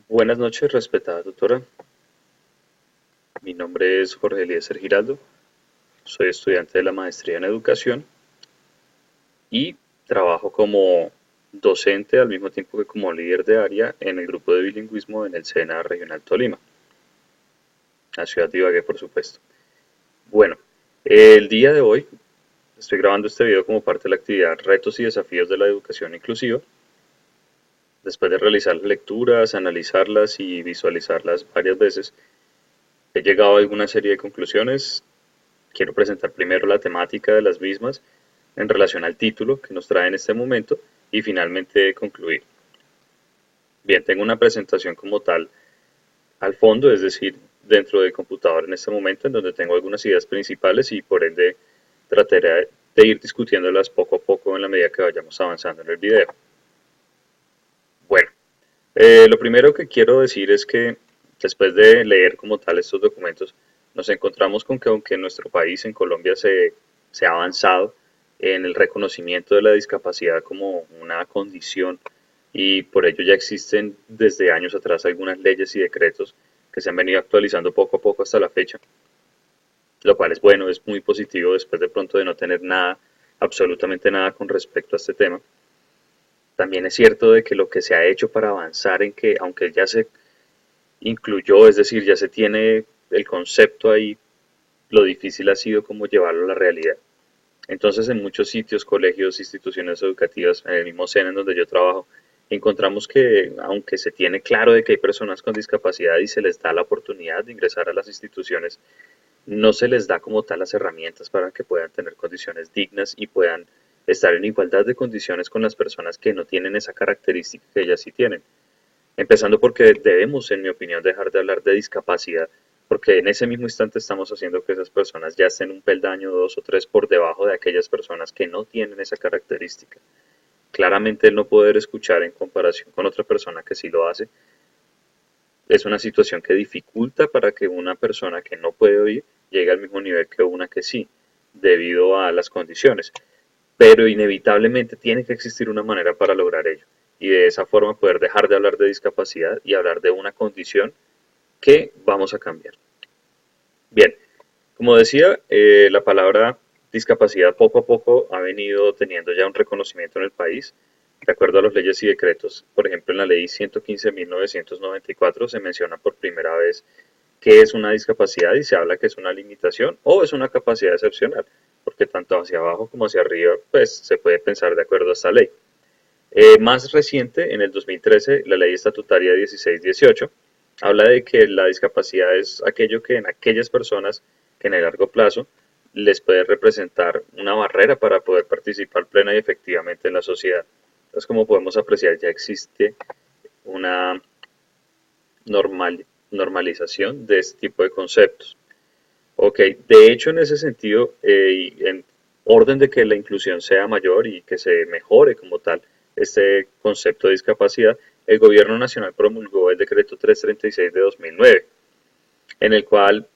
Buenas noches, respetada tutora. Mi nombre es Jorge Eliezer Giraldo. Soy estudiante de la maestría en educación y trabajo como docente al mismo tiempo que como líder de área en el grupo de bilingüismo en el SENA Regional Tolima, la ciudad de Ibagué, por supuesto. Bueno, el día de hoy estoy grabando este video como parte de la actividad Retos y desafíos de la educación inclusiva. Después de realizar lecturas, analizarlas y visualizarlas varias veces, he llegado a alguna serie de conclusiones. Quiero presentar primero la temática de las mismas en relación al título que nos trae en este momento y finalmente concluir. Bien, tengo una presentación como tal al fondo, es decir, dentro del computador en este momento, en donde tengo algunas ideas principales y por ende trataré de ir discutiéndolas poco a poco en la medida que vayamos avanzando en el video. Bueno, lo primero que quiero decir es que después de leer como tal estos documentos, nos encontramos con que aunque en nuestro país, en Colombia, se ha avanzado en el reconocimiento de la discapacidad como una condición y por ello ya existen desde años atrás algunas leyes y decretos que se han venido actualizando poco a poco hasta la fecha, lo cual es bueno, es muy positivo después de pronto de no tener nada, absolutamente nada con respecto a este tema. También es cierto de que lo que se ha hecho para avanzar en que, aunque ya se incluyó, es decir, ya se tiene el concepto ahí, lo difícil ha sido como llevarlo a la realidad. Entonces, en muchos sitios, colegios, instituciones educativas, en el mismo SENA en donde yo trabajo, encontramos que, aunque se tiene claro de que hay personas con discapacidad y se les da la oportunidad de ingresar a las instituciones, no se les da como tal las herramientas para que puedan tener condiciones dignas y puedan estar en igualdad de condiciones con las personas que no tienen esa característica que ellas sí tienen. Empezando porque debemos, en mi opinión, dejar de hablar de discapacidad, porque en ese mismo instante estamos haciendo que esas personas ya estén un peldaño, dos o tres por debajo de aquellas personas que no tienen esa característica. Claramente el no poder escuchar en comparación con otra persona que sí lo hace, es una situación que dificulta para que una persona que no puede oír llegue al mismo nivel que una que sí, debido a las condiciones. Pero inevitablemente tiene que existir una manera para lograr ello y de esa forma poder dejar de hablar de discapacidad y hablar de una condición que vamos a cambiar. Bien, como decía, la palabra discapacidad poco a poco ha venido teniendo ya un reconocimiento en el país, de acuerdo a las leyes y decretos. Por ejemplo, en la ley 115.994 se menciona por primera vez qué es una discapacidad y se habla que es una limitación o es una capacidad excepcional, porque tanto hacia abajo como hacia arriba, pues se puede pensar de acuerdo a esta ley. Más reciente, en el 2013, la ley estatutaria 1618 habla de que la discapacidad es aquello que en aquellas personas que en el largo plazo les puede representar una barrera para poder participar plena y efectivamente en la sociedad. Entonces, como podemos apreciar, ya existe una normalización de este tipo de conceptos. Ok, de hecho en ese sentido, y en orden de que la inclusión sea mayor y que se mejore como tal este concepto de discapacidad, el Gobierno Nacional promulgó el decreto 336 de 2009, en el cual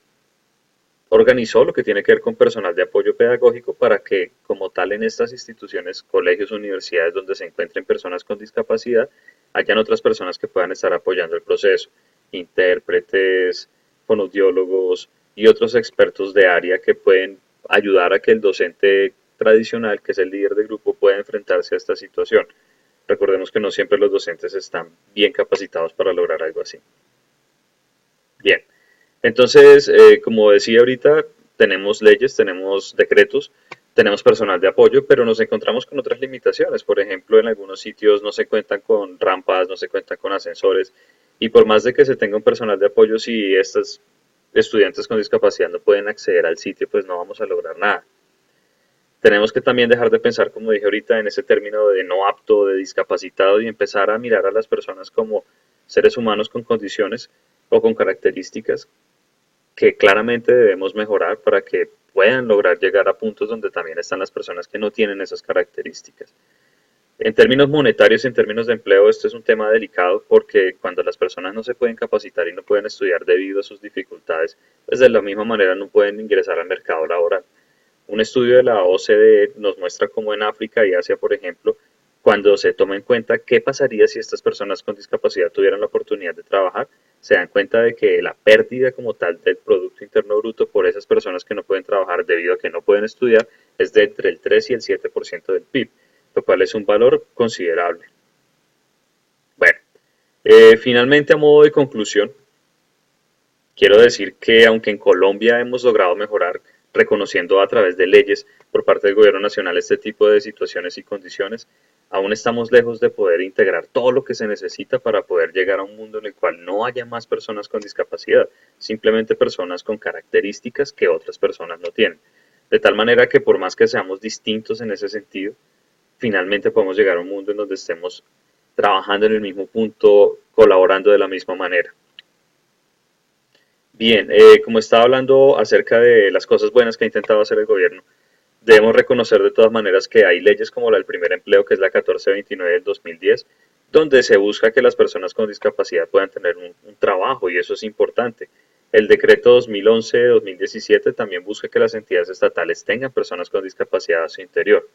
organizó lo que tiene que ver con personal de apoyo pedagógico para que como tal en estas instituciones, colegios, universidades donde se encuentren personas con discapacidad, hayan otras personas que puedan estar apoyando el proceso, intérpretes, fonoaudiólogos y otros expertos de área que pueden ayudar a que el docente tradicional, que es el líder del grupo, pueda enfrentarse a esta situación. Recordemos que no siempre los docentes están bien capacitados para lograr algo así. Bien, entonces, como decía ahorita, tenemos leyes, tenemos decretos, tenemos personal de apoyo, pero nos encontramos con otras limitaciones. Por ejemplo, en algunos sitios no se cuentan con rampas, no se cuentan con ascensores, y por más de que se tenga un personal de apoyo, si estos estudiantes con discapacidad no pueden acceder al sitio, pues no vamos a lograr nada. Tenemos que también dejar de pensar, como dije ahorita, en ese término de no apto, de discapacitado, y empezar a mirar a las personas como seres humanos con condiciones o con características que claramente debemos mejorar para que puedan lograr llegar a puntos donde también están las personas que no tienen esas características. En términos monetarios y en términos de empleo, esto es un tema delicado porque cuando las personas no se pueden capacitar y no pueden estudiar debido a sus dificultades, pues de la misma manera no pueden ingresar al mercado laboral. Un estudio de la OCDE nos muestra cómo en África y Asia, por ejemplo, cuando se toma en cuenta qué pasaría si estas personas con discapacidad tuvieran la oportunidad de trabajar, se dan cuenta de que la pérdida como tal del Producto Interno Bruto por esas personas que no pueden trabajar debido a que no pueden estudiar es de entre el 3 y el 7% del PIB, lo cual es un valor considerable. Bueno, finalmente a modo de conclusión, quiero decir que aunque en Colombia hemos logrado mejorar reconociendo a través de leyes por parte del gobierno nacional este tipo de situaciones y condiciones, aún estamos lejos de poder integrar todo lo que se necesita para poder llegar a un mundo en el cual no haya más personas con discapacidad, simplemente personas con características que otras personas no tienen. De tal manera que por más que seamos distintos en ese sentido, finalmente podemos llegar a un mundo en donde estemos trabajando en el mismo punto, colaborando de la misma manera. Bien, como estaba hablando acerca de las cosas buenas que ha intentado hacer el gobierno, debemos reconocer de todas maneras que hay leyes como la del primer empleo, que es la 1429 del 2010, donde se busca que las personas con discapacidad puedan tener un trabajo y eso es importante. El decreto 2011 de 2017 también busca que las entidades estatales tengan personas con discapacidad a su interior.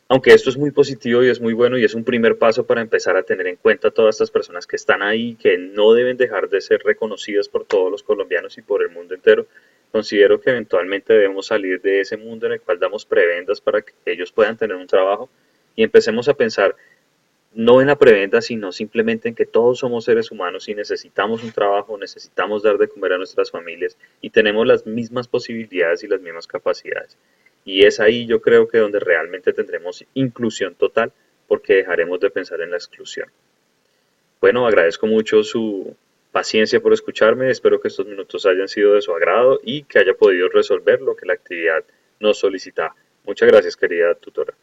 Aunque esto es muy positivo y es muy bueno y es un primer paso para empezar a tener en cuenta a todas estas personas que están ahí, que no deben dejar de ser reconocidas por todos los colombianos y por el mundo entero, considero que eventualmente debemos salir de ese mundo en el cual damos prebendas para que ellos puedan tener un trabajo y empecemos a pensar no en la prebenda, sino simplemente en que todos somos seres humanos y necesitamos un trabajo, necesitamos dar de comer a nuestras familias y tenemos las mismas posibilidades y las mismas capacidades. Y es ahí yo creo que donde realmente tendremos inclusión total porque dejaremos de pensar en la exclusión. Bueno, agradezco mucho su paciencia por escucharme, espero que estos minutos hayan sido de su agrado y que haya podido resolver lo que la actividad nos solicitaba. Muchas gracias, querida tutora.